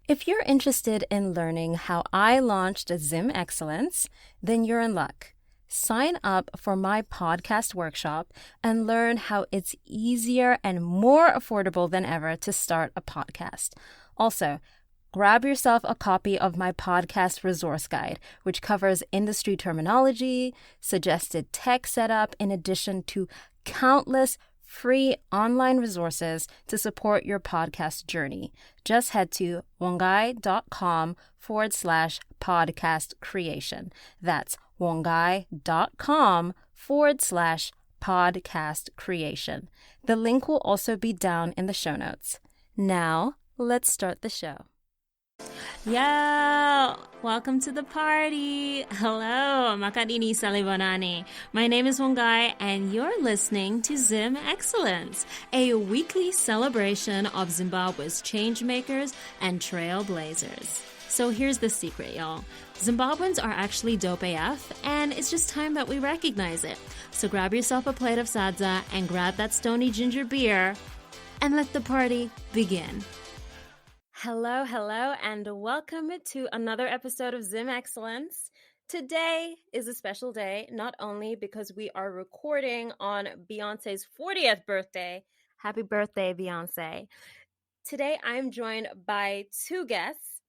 If you're interested in learning how I launched Zim Excellence, then you're in luck. Sign up for my podcast workshop and learn how it's easier and more affordable than ever to start a podcast. Also, grab yourself a copy of my podcast resource guide, which covers industry terminology, suggested tech setup, in addition to countless free online resources to support your podcast journey. Just head to vongai.com/podcast creation. That's vongai.com/podcast creation. The link will also be down in the show notes. Now, let's start the show. Yo, welcome to the party. Hello, makadini salibonani. My name is Vongai, and you're listening to Zim Excellence, a weekly celebration of Zimbabwe's changemakers and trailblazers. So here's the secret, y'all. Zimbabweans are actually dope AF, and it's just time that we recognize it. So grab yourself a plate of sadza and grab that stony ginger beer, and let the party begin. Hello, and welcome to another episode of Zim Excellence. Today is a special day, not only because we are recording on Beyoncé's 40th birthday. Happy birthday, Beyoncé. Today, I'm joined by two guests,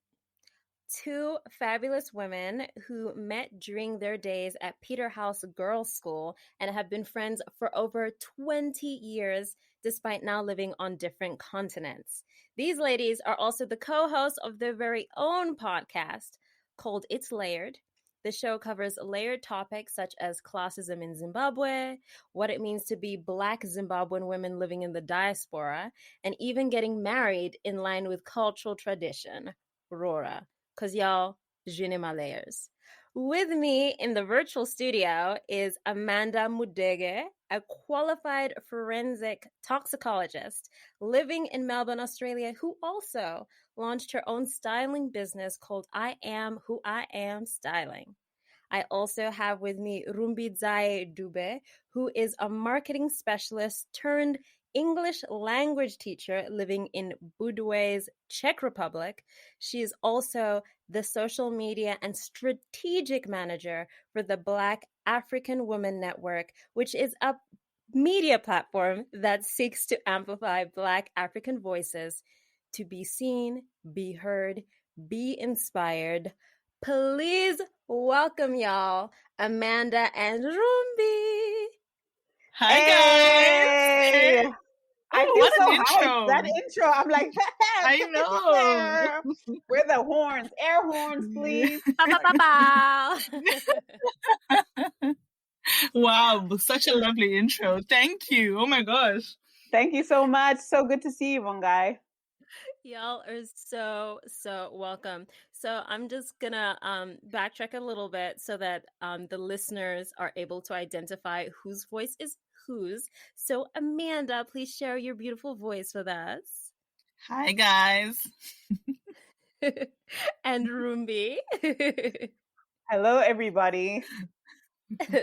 two fabulous women who met during their days at Peterhouse Girls' School and have been friends for over 20 years, despite now living on different continents. These ladies are also the co-hosts of their very own podcast called It's Layered. The show covers layered topics such as classism in Zimbabwe, what it means to be Black Zimbabwean women living in the diaspora, and even getting married in line with cultural tradition, Rora. Because y'all, zvine malayers. With me in the virtual studio is Amanda Mudege, a qualified forensic toxicologist living in Melbourne, Australia, who also launched her own styling business called I Am Who I Am Styling. I also have with me Rumbi Dube, who is a marketing specialist turned English language teacher living in Budwe's Czech Republic. She is also the social media and strategic manager for the Black African Women Network, which is a media platform that seeks to amplify Black African voices to be seen, be heard, be inspired. Please welcome y'all, Amanda and Rumbi. Hi guys! Hey! I feel what so an intro! hyped. That intro, I'm like, I know. Where the horns? Air horns, please. Wow, such a lovely intro. Thank you. Oh my gosh. Thank you so much. So good to see you, Vongai. Y'all are so welcome. So I'm just gonna backtrack a little bit so that the listeners are able to identify whose voice is whose. So Amanda, please share your beautiful voice with us. Hi guys. And Rumbi. Hello, everybody.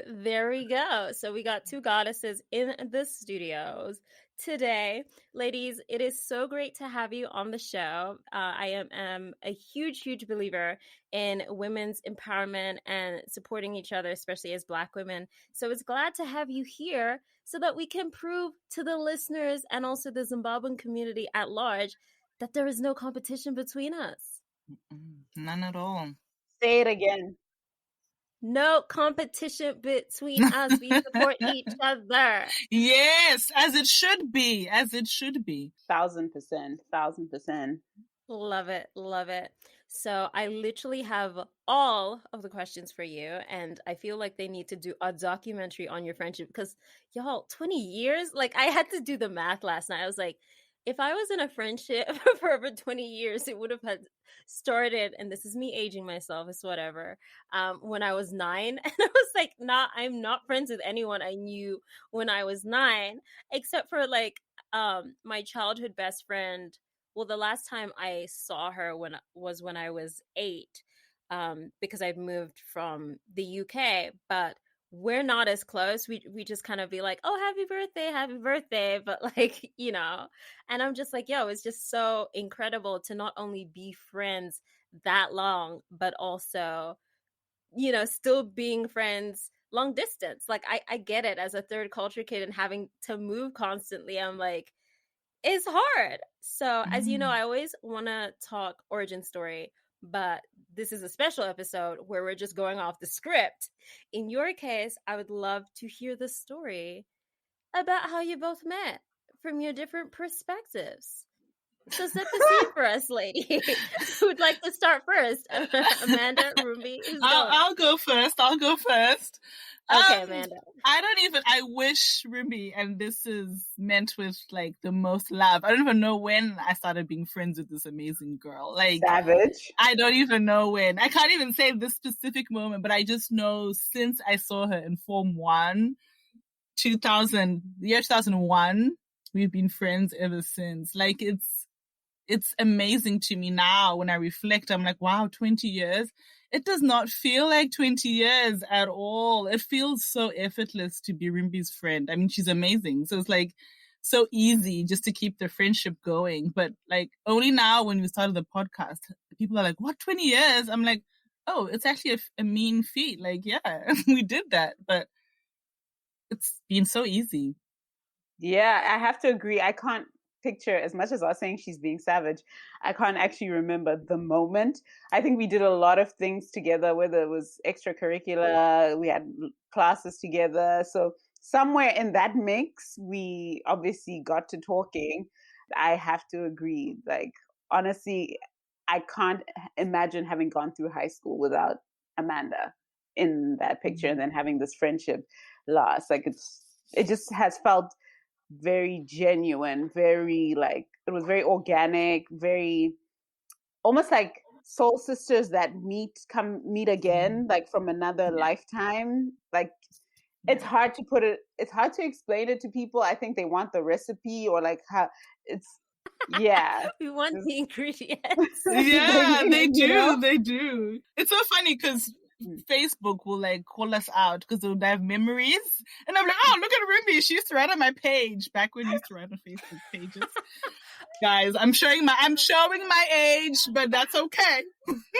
There we go. So we got two goddesses in the studios today. Ladies, it is so great to have you on the show. I am a huge believer in women's empowerment and supporting each other, especially as Black women. So it's glad to have you here so that we can prove to the listeners and also the Zimbabwean community at large that there is no competition between us. None at all. Say it again. No competition between us. We support each other. Yes, as it should be. 1,000%. Love it. So I literally have all of the questions for you, and I feel like they need to do a documentary on your friendship because y'all, 20 years? Like, I had to do the math last night. I was like, if I was in a friendship for over 20 years, it would have had started, and this is me aging myself, it's whatever, when I was 9. And I was like, I'm not friends with anyone I knew when I was 9, except for like my childhood best friend. Well, the last time I saw her when I was 8, because I'd moved from the UK, but we're not as close. We just kind of be like, oh, happy birthday. But like, and I'm just like, yo, it's just so incredible to not only be friends that long, but also, still being friends long distance. Like I get it as a third culture kid and having to move constantly. I'm like, it's hard. So as you know, I always want to talk origin story, but this is a special episode where we're just going off the script. In your case, I would love to hear the story about how you both met from your different perspectives. So set the scene for us, lady. Who would like to start first? Amanda, Rumbi, who's going? I'll go first. Okay, Amanda. I wish Rumbi, and this is meant with like the most love. I don't even know when I started being friends with this amazing girl. Like Savage. I don't even know when. I can't even say this specific moment, but I just know since I saw her in Form 1, 2001, we've been friends ever since. Like it's amazing to me now when I reflect. I'm like, wow, 20 years. It does not feel like 20 years at all. It feels so effortless to be Rumbi's friend. I mean, she's amazing. So it's like so easy just to keep the friendship going. But like only now when we started the podcast, people are like, what, 20 years? I'm like, oh, it's actually a mean feat. Like, yeah, we did that. But it's been so easy. Yeah, I have to agree. I can't picture, as much as I was saying she's being savage, I can't actually remember the moment. I think we did a lot of things together, whether it was extracurricular, we had classes together. So somewhere in that mix, we obviously got to talking. I have to agree. Like, honestly, I can't imagine having gone through high school without Amanda in that picture and then having this friendship last. Like, it just has felt very genuine, very like, it was very organic, very almost like soul sisters that meet again, like from another lifetime. Like it's hard to explain it to people. I think they want the recipe or like how it's we want the ingredients. Yeah, they do. It's so funny because Facebook will like call us out because they have memories, and I'm like, oh, look at Rumbi, she used to write on my page back when we used to write on Facebook pages. Guys, I'm showing my age, but that's okay.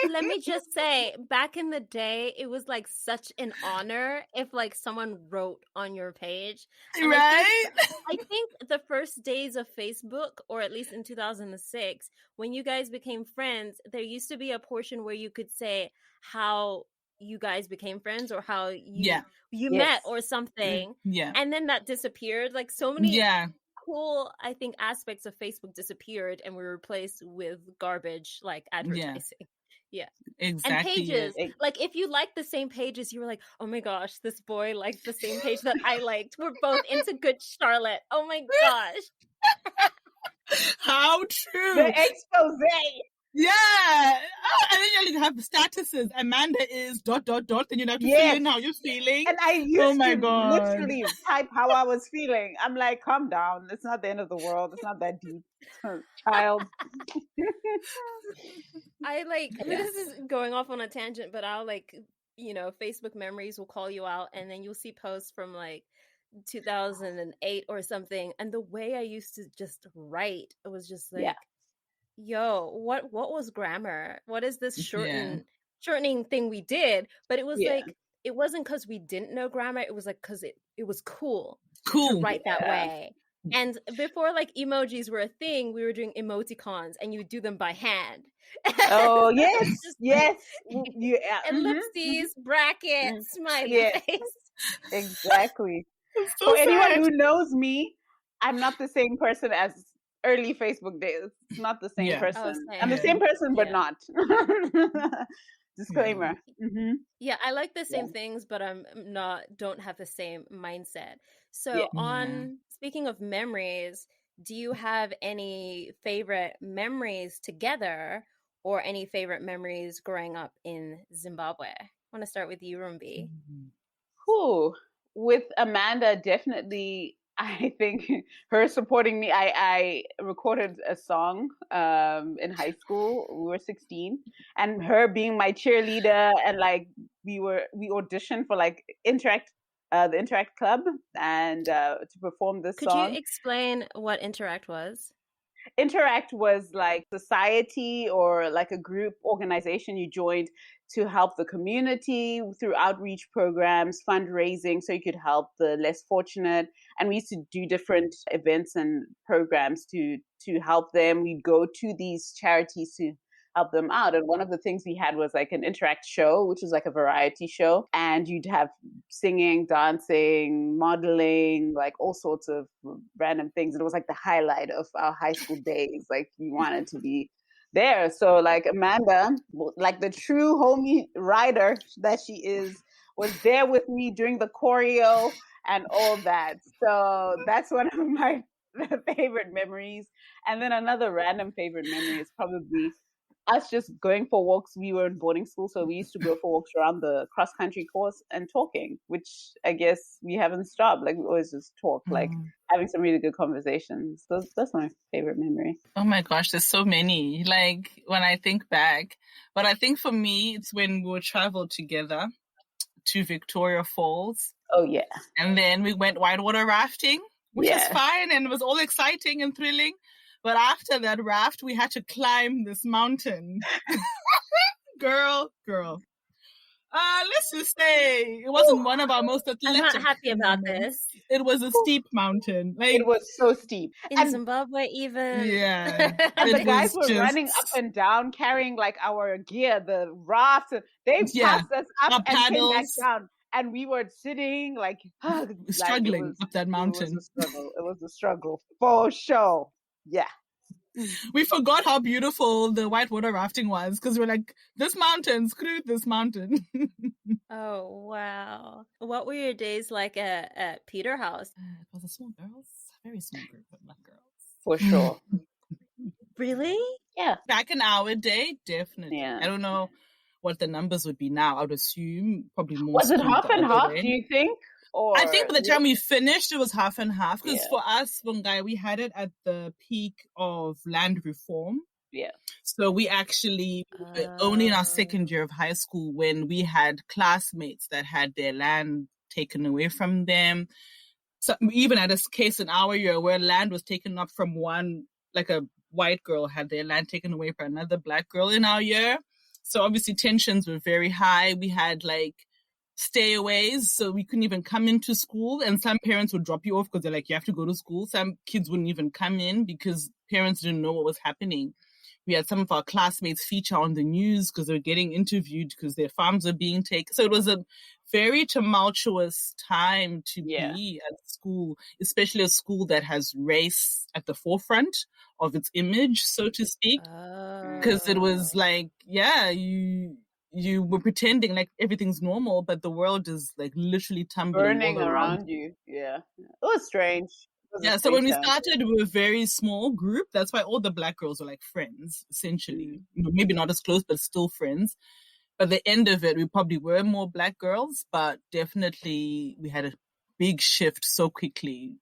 Let me just say, back in the day, it was like such an honor if like someone wrote on your page. And right? I think the first days of Facebook, or at least in 2006, when you guys became friends, there used to be a portion where you could say how you guys became friends or how you met or something. Yeah. And then that disappeared. Like so many cool, I think, aspects of Facebook disappeared and were replaced with garbage like advertising. Yeah. Exactly. And pages. Like if you liked the same pages, you were like, oh my gosh, this boy liked the same page that I liked. We're both into Good Charlotte. Oh my gosh. How true. The expose. Yeah. Oh, and then you have the statuses. Amanda is ... Then you have to fill in how you're feeling. And I used to literally type how I was feeling. I'm like, calm down. It's not the end of the world. It's not that deep. Child. I like, this is going off on a tangent, but I'll like, Facebook memories will call you out and then you'll see posts from like 2008 or something. And the way I used to just write, it was just like, yo, what was grammar? What is this shortening thing we did? But it was like, it wasn't because we didn't know grammar. It was like because it was cool to write that way. And before like emojis were a thing, we were doing emoticons and you would do them by hand. Oh, yes. Yes. Ellipses, brackets, smiley face. Exactly. So for anyone who knows me, I'm not the same person as early Facebook days. It's not the same person. I'm the same person, but not. Disclaimer. Yeah, I like the same things, but don't have the same mindset. So speaking of memories, do you have any favorite memories together or any favorite memories growing up in Zimbabwe? I want to start with you, Rumbi. With Amanda, definitely. I think her supporting me. I recorded a song in high school. We were 16, and her being my cheerleader, and like we auditioned for like the Interact Club, and to perform this song. Could you explain what Interact was? Interact was like society or like a group organization you joined to help the community through outreach programs, fundraising, so you could help the less fortunate. And we used to do different events and programs to help them. We'd go to these charities to help them out. And one of the things we had was like an Interact show, which was like a variety show. And you'd have singing, dancing, modeling, like all sorts of random things. And it was like the highlight of our high school days. Like you wanted to be there. So like Amanda, like the true homie rider that she is, was there with me during the choreo and all that. So that's one of my favorite memories. And then another random favorite memory is probably us just going for walks. We were in boarding school, so we used to go for walks around the cross-country course and talking, which I guess we haven't stopped. Like we always just talk, like having some really good conversations. So that's my favorite memory. Oh my gosh, there's so many. Like when I think back, but I think for me, it's when we would travel together to Victoria Falls. Oh yeah. And then we went whitewater rafting, which was fine and it was all exciting and thrilling. But after that raft, we had to climb this mountain. Girl. Let's just say it wasn't one of our most athletic. I'm not happy about this. It was a steep mountain. Like, it was so steep. In Zimbabwe even. Yeah. And the guys were running up and down, carrying like our gear, the raft. They passed us up and came back down. And we were sitting like struggling up that mountain. It was a struggle for sure. Yeah. We forgot how beautiful the whitewater rafting was because we're like, this mountain, screw this mountain. Oh, wow. What were your days like at Peter House? It was a small girls, very small group of black girls. For sure. Really? Yeah. Back in our day, definitely. Yeah. I don't know what the numbers would be now. I would assume probably more. Was it half and half, do you think? Or I think by the time we finished, it was half and half. Because for us, Vongai, we had it at the peak of land reform. Yeah. So we actually, only in our second year of high school, when we had classmates that had their land taken away from them. So we even had a case in our year where land was taken up from one, like a white girl had their land taken away by another black girl in our year. So obviously tensions were very high. We had like stayaways, so we couldn't even come into school, and some parents would drop you off because they're like, you have to go to school. Some kids wouldn't even come in because parents didn't know what was happening. We had some of our classmates feature on the news because they were getting interviewed because their farms were being taken. So it was a very tumultuous time to be at school, especially a school that has race at the forefront of its image, so to speak. Because it was like, you were pretending like everything's normal, but the world is like literally tumbling burning around you. Yeah. It was strange. So when we started, we were a very small group. That's why all the black girls were like friends, essentially. Maybe not as close, but still friends. By the end of it, we probably were more black girls, but definitely we had a big shift so quickly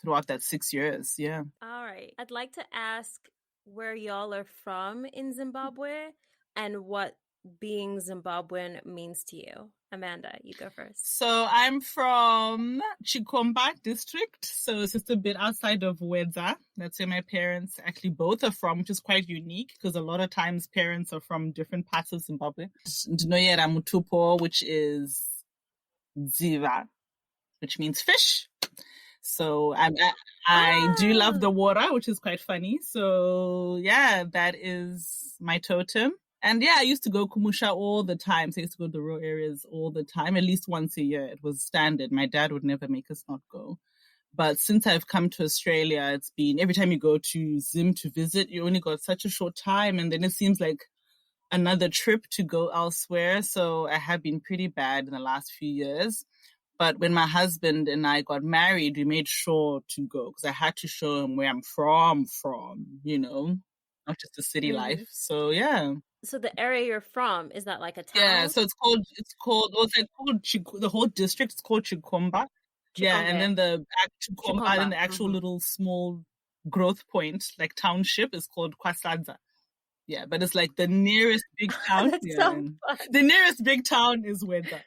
throughout that 6 years. Yeah. All right. I'd like to ask where y'all are from in Zimbabwe and what being Zimbabwean means to you. Amanda, you go first. So I'm from Chikomba district. So it's just a bit outside of Wedza. That's where my parents actually both are from, which is quite unique because a lot of times parents are from different parts of Zimbabwe. Ndinoyera Mutupo, which is Ziva, which means fish. So I do love the water, which is quite funny. So yeah, that is my totem. And yeah, I used to go Kumusha all the time. So I used to go to the rural areas all the time, at least once a year. It was standard. My dad would never make us not go. But since I've come to Australia, it's been every time you go to Zim to visit, you only got such a short time. And then it seems like another trip to go elsewhere. So I have been pretty bad in the last few years. But when my husband and I got married, we made sure to go because I had to show him where I'm from, you know, not just the city life. So yeah. So the area you're from, is that like a town? Yeah, so the whole district is called Chikomba. Yeah, and then the Chikomba and the actual little small growth point, like township, is called Kwasadza. Yeah, but it's like the nearest big town. That's Yeah, so and fun. the nearest big town is Weda,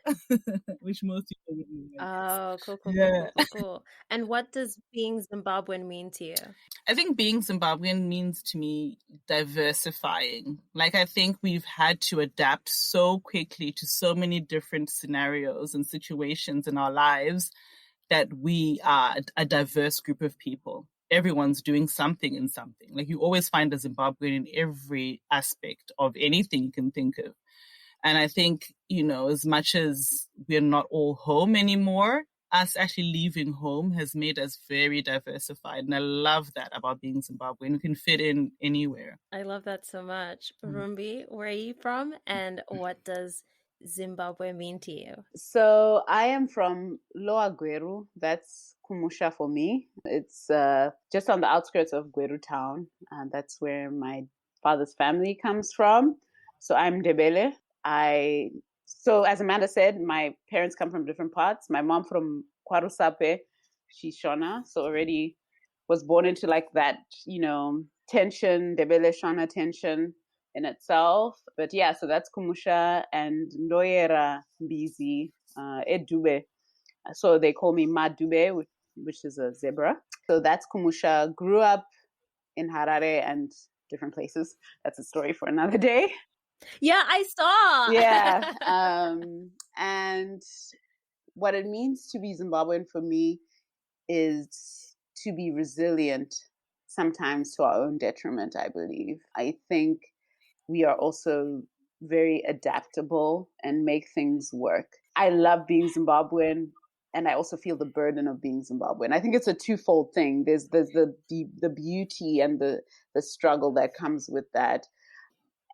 which most people wouldn't know, I guess. Oh, cool, cool, cool, Yeah. cool, cool, cool. And what does being Zimbabwean mean to you? I think being Zimbabwean means to me diversifying. Like, I think we've had to adapt so quickly to so many different scenarios and situations in our lives that we are a diverse group of people. Everyone's doing something in something. Like, you always find a Zimbabwean in every aspect of anything you can think of. And I think, as much as we're not all home anymore, us actually leaving home has made us very diversified. And I love that about being Zimbabwean. We can fit in anywhere. I love that so much. Rumbi, where are you from? And what does Zimbabwe mean to you? So I am from Lower Gweru. That's Kumusha for me. It's just on the outskirts of Gweru town. And that's where my father's family comes from. So I'm Debele. So as Amanda said, my parents come from different parts. My mom from Kwarusape, she's Shona. So already was born into like that, tension, Debele Shona tension in itself. But yeah, so that's Kumusha and Ndoyera Mbizi, Edube. So they call me Madube, which is a zebra. So that's Kumusha. Grew up in Harare and different places. That's a story for another day. Yeah, I saw. Yeah. And what it means to be Zimbabwean for me is to be resilient, sometimes to our own detriment, I believe. I think we are also very adaptable and make things work. I love being Zimbabwean, and I also feel the burden of being Zimbabwean. I think it's a twofold thing. There's the beauty and the struggle that comes with that.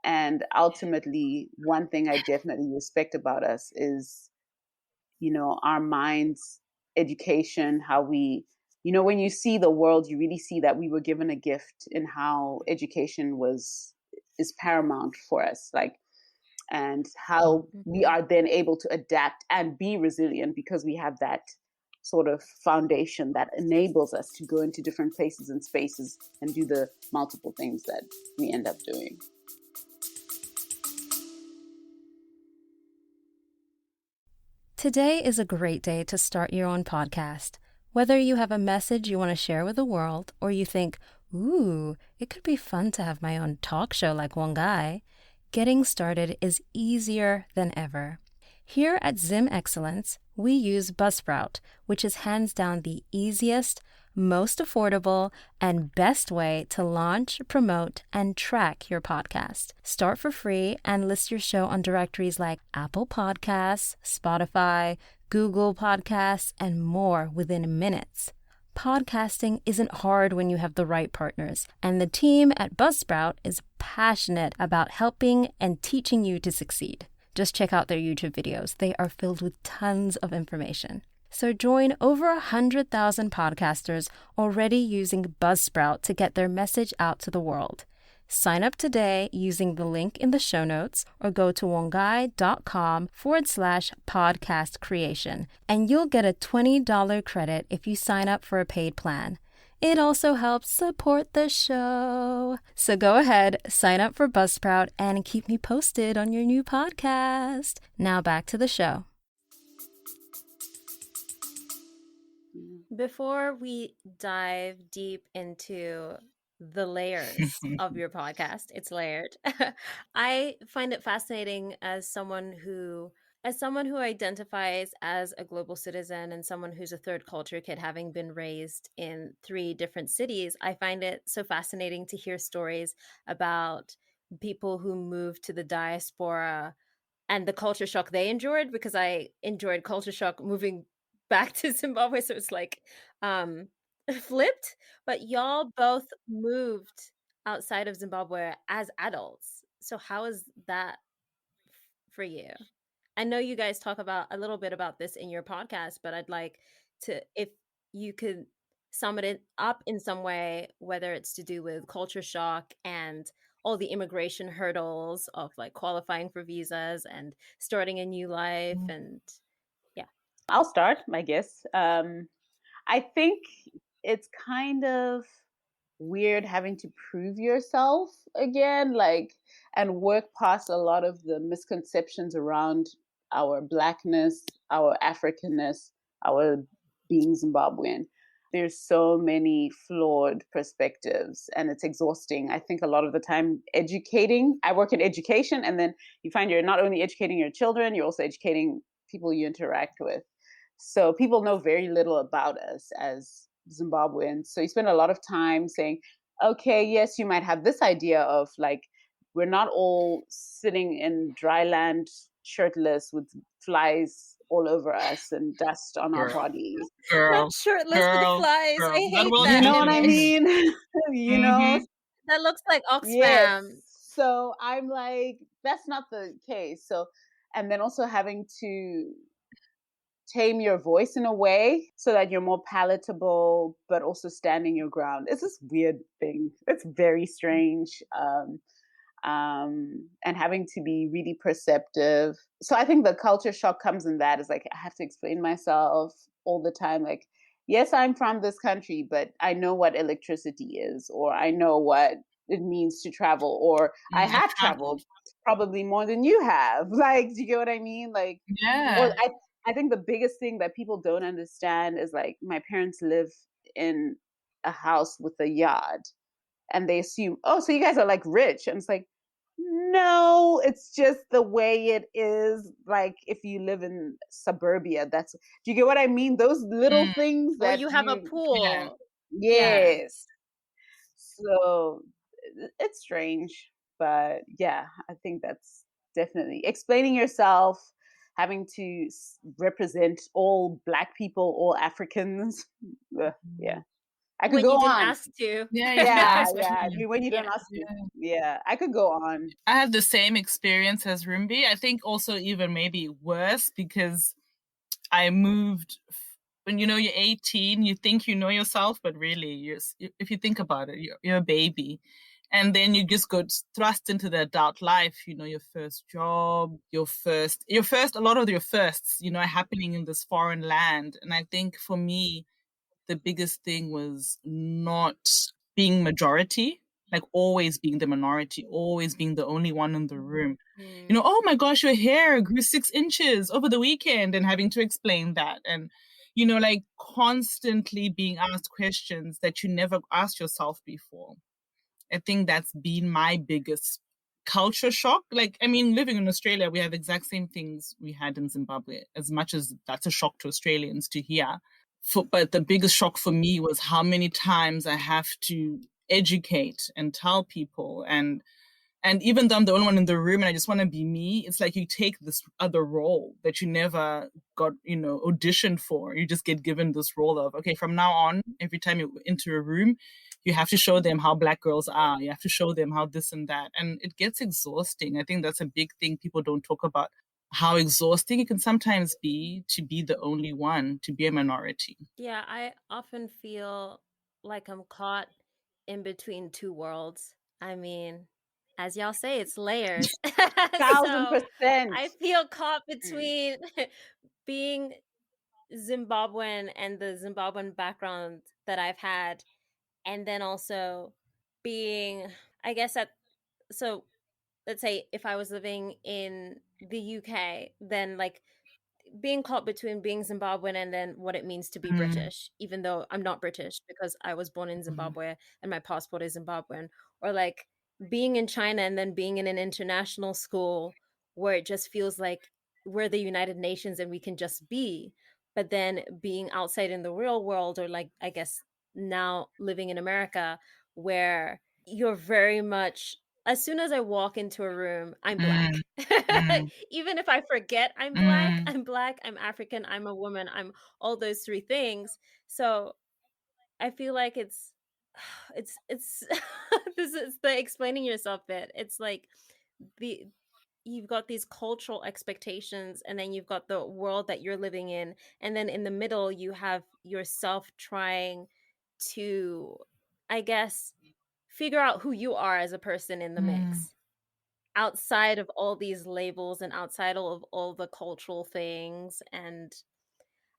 And ultimately, one thing I definitely respect about us is, our minds, education, how we, when you see the world, you really see that we were given a gift in how education is paramount for us. Like, and how we are then able to adapt and be resilient because we have that sort of foundation that enables us to go into different places and spaces and do the multiple things that we end up doing. Today is a great day to start your own podcast. Whether you have a message you want to share with the world or you think, ooh, it could be fun to have my own talk show like Vongai, getting started is easier than ever. Here at Zim Excellence, we use Buzzsprout, which is hands down the easiest, most affordable, and best way to launch, promote, and track your podcast. Start for free and list your show on directories like Apple Podcasts, Spotify, Google Podcasts, and more within minutes. Podcasting isn't hard when you have the right partners, and the team at Buzzsprout is passionate about helping and teaching you to succeed. Just check out their YouTube videos. They are filled with tons of information. So join over 100,000 podcasters already using Buzzsprout to get their message out to the world. Sign up today using the link in the show notes or go to vongai.com/podcast creation, and you'll get a $20 credit if you sign up for a paid plan. It also helps support the show. So go ahead, sign up for Buzzsprout, and keep me posted on your new podcast. Now back to the show. Before we dive deep into the layers of your podcast, it's layered. I find it fascinating as someone who identifies as a global citizen and someone who's a third culture kid, having been raised in 3 different cities. I find it so fascinating to hear stories about people who moved to the diaspora and the culture shock they endured, because I enjoyed culture shock moving back to Zimbabwe. So it's like flipped. But y'all both moved outside of Zimbabwe as adults. So how is that for you? I know you guys talk about a little bit about this in your podcast, but I'd like to, if you could sum it up in some way, whether it's to do with culture shock and all the immigration hurdles of like qualifying for visas and starting a new life. And yeah. I'll start, I guess. I think it's kind of weird having to prove yourself again, like, and work past a lot of the misconceptions around our Blackness, our Africanness, our being Zimbabwean. There's so many flawed perspectives and it's exhausting. I think a lot of the time educating, I work in education, and then you find you're not only educating your children, you're also educating people you interact with. So people know very little about us as Zimbabweans. So you spend a lot of time saying, okay, yes, you might have this idea of like, we're not all sitting in dry land shirtless with flies all over us and dust on our Girl, bodies. Not girl, shirtless with girl, flies. girl. I That hate world You that know needs what to I image. end. mean? You know? That looks like Yes. Oxfam. So I'm like, that's not the case. So, and then also having to tame your voice in a way so that you're more palatable, but also standing your ground. It's this weird thing. It's very strange. And having to be really perceptive. So I think the culture shock comes in that, is like, I have to explain myself all the time. Like, yes, I'm from this country, but I know what electricity is, or I know what it means to travel, or I I've have traveled. traveled probably more than you have. Like, do you get what I mean? Like, or Yeah. I think the biggest thing that people don't understand is like, my parents live in a house with a yard, and they assume, oh, so you guys are like rich. And it's like, no, it's just the way it is. Like, if you live in suburbia, that's, do you get what I mean? Those little Mm, things Or that you have a you, yeah. pool. Yeah. yes. So it's strange, but yeah, I think that's definitely explaining yourself, having to represent all Black people, all Africans. Yeah, I could When go you didn't on. ask to. Yeah, you didn't Yeah, ask yeah. me. When you don't Yeah. ask me. Yeah. Yeah, I could go on. I had the same experience as Rumbi. I think also even maybe worse because I moved when you're 18, you think you know yourself, but really, if you think about it, you're a baby. And then you just got thrust into the adult life, your first job, a lot of your firsts, are happening in this foreign land. And I think for me, the biggest thing was not being majority, like always being the minority, always being the only one in the room. Oh my gosh, your hair grew 6 inches over the weekend, and having to explain that. And, like constantly being asked questions that you never asked yourself before. I think that's been my biggest culture shock. Like, I mean, living in Australia, we have exact same things we had in Zimbabwe, as much as that's a shock to Australians to hear. But the biggest shock for me was how many times I have to educate and tell people, and even though I'm the only one in the room and I just want to be me, it's like you take this other role that you never got, auditioned for. You just get given this role of, okay, from now on, every time you enter a room, you have to show them how Black girls are. You have to show them how this and that. And it gets exhausting. I think that's a big thing people don't talk about, how exhausting it can sometimes be to be the only one, to be a minority. Yeah, I often feel like I'm caught in between two worlds. I mean, as y'all say, it's layers. So 1000%. I feel caught between being Zimbabwean and the Zimbabwean background that I've had, and then also being, I guess, so let's say if I was living in the UK, then like being caught between being Zimbabwean and then what it means to be Mm, British, even though I'm not British because I was born in Zimbabwe and my passport is Zimbabwean, or like being in China and then being in an international school where it just feels like we're the United Nations and we can just be, but then being outside in the real world, or like, I guess now living in America where you're very much, as soon as I walk into a room, I'm mm, Black. mm, Even if I forget mm, I'm Black, I'm African, I'm a woman, I'm all those three things. So I feel like it's this is the explaining yourself bit. It's like the you've got these cultural expectations, and then you've got the world that you're living in, and then in the middle you have yourself trying to, I guess, figure out who you are as a person in the mm, mix, outside of all these labels and outside of all the cultural things. And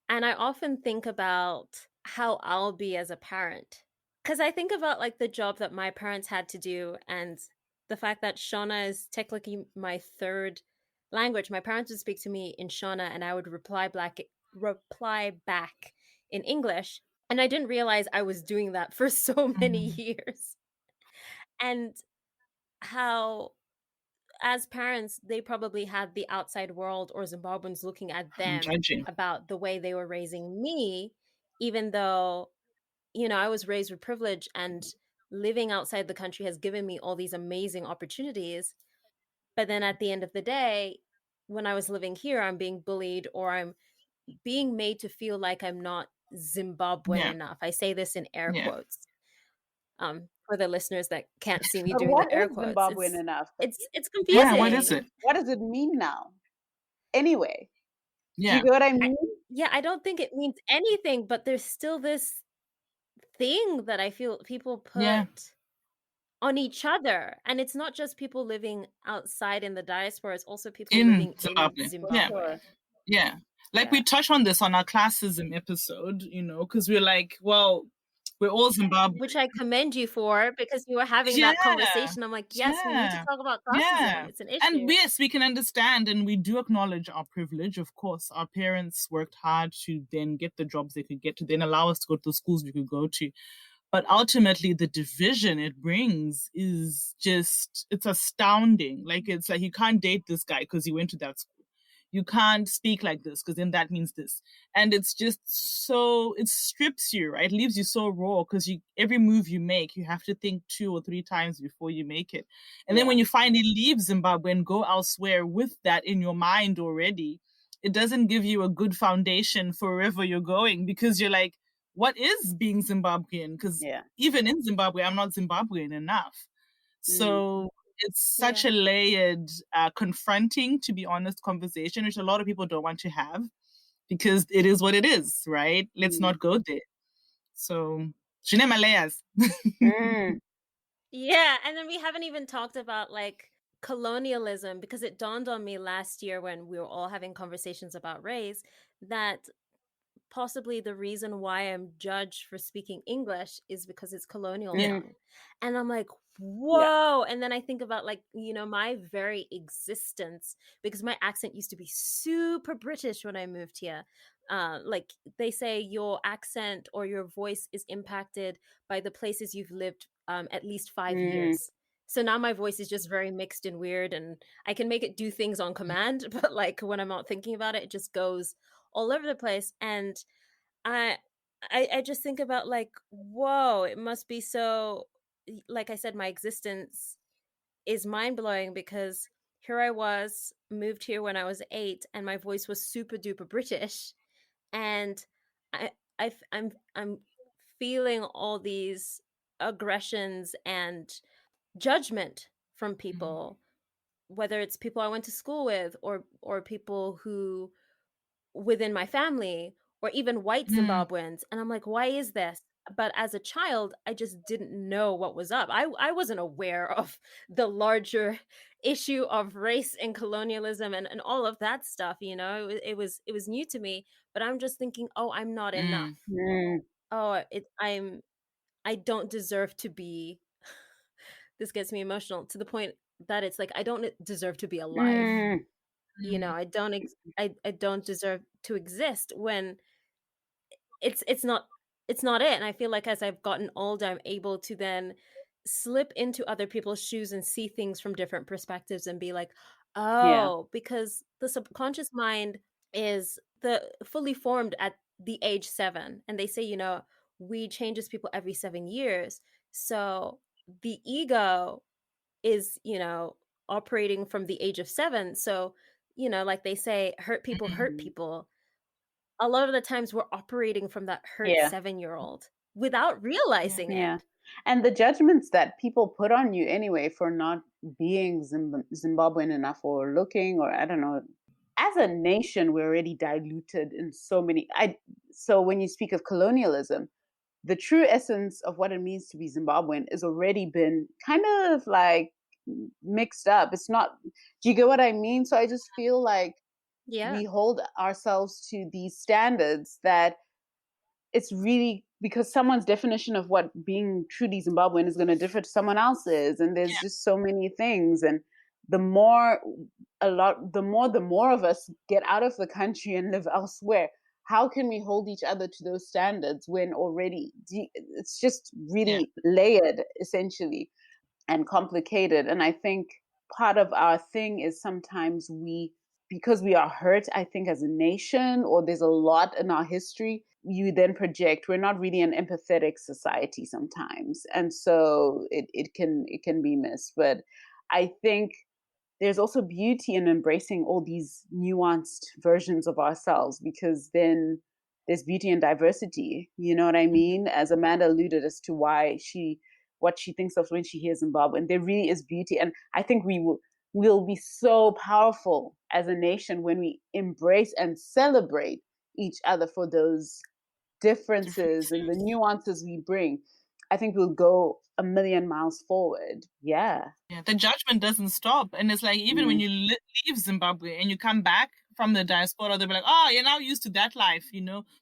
I often think about how I'll be as a parent. Because I think about like the job that my parents had to do, and the fact that Shona is technically my third language. My parents would speak to me in Shona, and I would reply back in English. And I didn't realize I was doing that for so many Mm. years. And how, as parents, they probably had the outside world or Zimbabweans looking at I'm them judging. about the way they were raising me, even though, I was raised with privilege, and living outside the country has given me all these amazing opportunities. But then at the end of the day, when I was living here, I'm being bullied, or I'm being made to feel like I'm not Zimbabwean Yeah. enough. I say this in air Yeah. quotes. For the listeners that can't see me But doing what the air is quotes, Zimbabwean enough? it's Yeah. What is confusing. it? What does it mean now? Anyway, do Yeah. you get what I mean? I don't think it means anything, but there's still this thing that I feel people Yeah. put on each other. And it's not just people living outside in the diaspora, it's also people In living in Zimbabwe. For Yeah. Zimbabwe. sure. Yeah. Like Yeah. we touched on this on our classism episode, because we're like, well, we're all Zimbabwe. Which I commend you for, because you were having Yeah. that conversation. I'm like, yes, we need to Yeah. talk about Yeah. classism. It's an And issue. yes, we can understand and we do acknowledge our privilege. Of course, our parents worked hard to then get the jobs they could get, to then allow us to go to the schools we could go to. But ultimately, the division it brings is just, it's astounding. Like, it's like you can't date this guy because he went to that school. You can't speak like this because then that means this. And it's just so, it strips you, right? It leaves you so raw because every move you make, you have to think 2 or 3 times before you make it. And then when you finally leave Zimbabwe and go elsewhere with that in your mind already, it doesn't give you a good foundation for wherever you're going, because you're like, what is being Zimbabwean? Because even in Zimbabwe, I'm not Zimbabwean enough. So it's such a layered, confronting, to be honest, conversation, which a lot of people don't want to have, because it is what it is, right? Let's not go there. So, zvine malayers. Yeah, and then we haven't even talked about like colonialism, because it dawned on me last year when we were all having conversations about race that possibly the reason why I'm judged for speaking English is because it's colonialism. And I'm like, whoa. And then I think about like, my very existence, because my accent used to be super British when I moved here. Like they say your accent or your voice is impacted by the places you've lived at least 5 years. So now my voice is just very mixed and weird, and I can make it do things on command, but like when I'm not thinking about it, it just goes all over the place. And I just think about like, whoa, it must be so, like I said, my existence is mind-blowing, because here I was, moved here when I was 8, and my voice was super duper British, and I'm feeling all these aggressions and judgment from people, whether it's people I went to school with, or people who within my family, or even white Zimbabweans. And I'm like, why is this? But as a child, I just didn't know what was up. I wasn't aware of the larger issue of race and colonialism and all of that stuff. It was new to me. But I'm just thinking, oh, I'm not enough. Oh, I don't deserve to be. This gets me emotional to the point that it's like I don't deserve to be alive. I don't deserve to exist, when it's not it. And I feel like as I've gotten older, I'm able to then slip into other people's shoes and see things from different perspectives and be like, oh, because the subconscious mind is the fully formed at the age 7, and they say we change as people every 7 years. So the ego is operating from the age of 7. So like they say, hurt people. A lot of the times we're operating from that hurt 7-year-old without realizing it. And the judgments that people put on you anyway for not being Zimbabwean enough, or looking, or I don't know. As a nation, we're already diluted in so many. So when you speak of colonialism, the true essence of what it means to be Zimbabwean has already been kind of like mixed up. It's not. Do you get what I mean? So I just feel like we hold ourselves to these standards that it's really because someone's definition of what being truly Zimbabwean is going to differ to someone else's, and there's just so many things. And the more of us get out of the country and live elsewhere, how can we hold each other to those standards when already it's just really layered, essentially, and complicated? And I think part of our thing is sometimes because we are hurt, I think, as a nation, or there's a lot in our history, you then project. We're not really an empathetic society sometimes, and so it can be missed. But I think there's also beauty in embracing all these nuanced versions of ourselves, because then there's beauty in diversity. You know what I mean? As Amanda alluded as to what she thinks of when she hears Zimbabwe, and there really is beauty. And I think we'll be so powerful as a nation when we embrace and celebrate each other for those differences and the nuances we bring. I think we'll go a million miles forward. Yeah. The judgment doesn't stop. And it's like, even when you leave Zimbabwe and you come back from the diaspora, they'll be like, oh, you're now used to that life,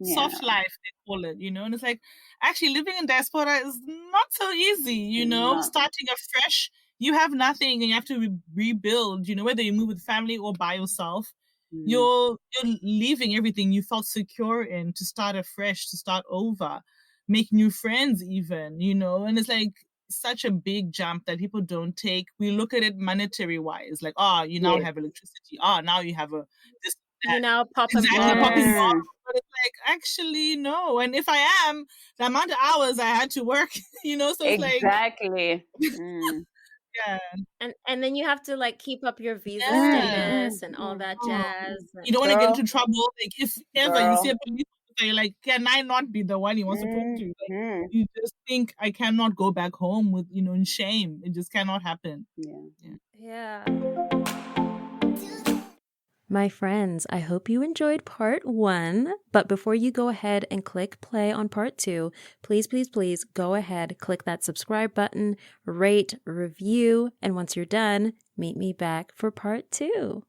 soft life, they call it, and it's like, actually living in diaspora is not so easy, starting afresh. You have nothing and you have to rebuild, whether you move with family or by yourself. You're leaving everything you felt secure in to start afresh, to start over, make new friends even, and it's like such a big jump that people don't take. We look at it monetary wise, like, you now have electricity. Now you have this. You now pop popping off. But it's like, actually, no. And if I am, the amount of hours I had to work, so it's exactly. Yeah. And then you have to like keep up your visa status and all that jazz. You don't want to get into trouble. Like, if ever you see a police officer, you're like, can I not be the one he wants to talk to? Like, you just think, I cannot go back home with, in shame. It just cannot happen. Yeah. My friends, I hope you enjoyed part 1, but before you go ahead and click play on part 2, please, please, please go ahead, click that subscribe button, rate, review, and once you're done, meet me back for part 2.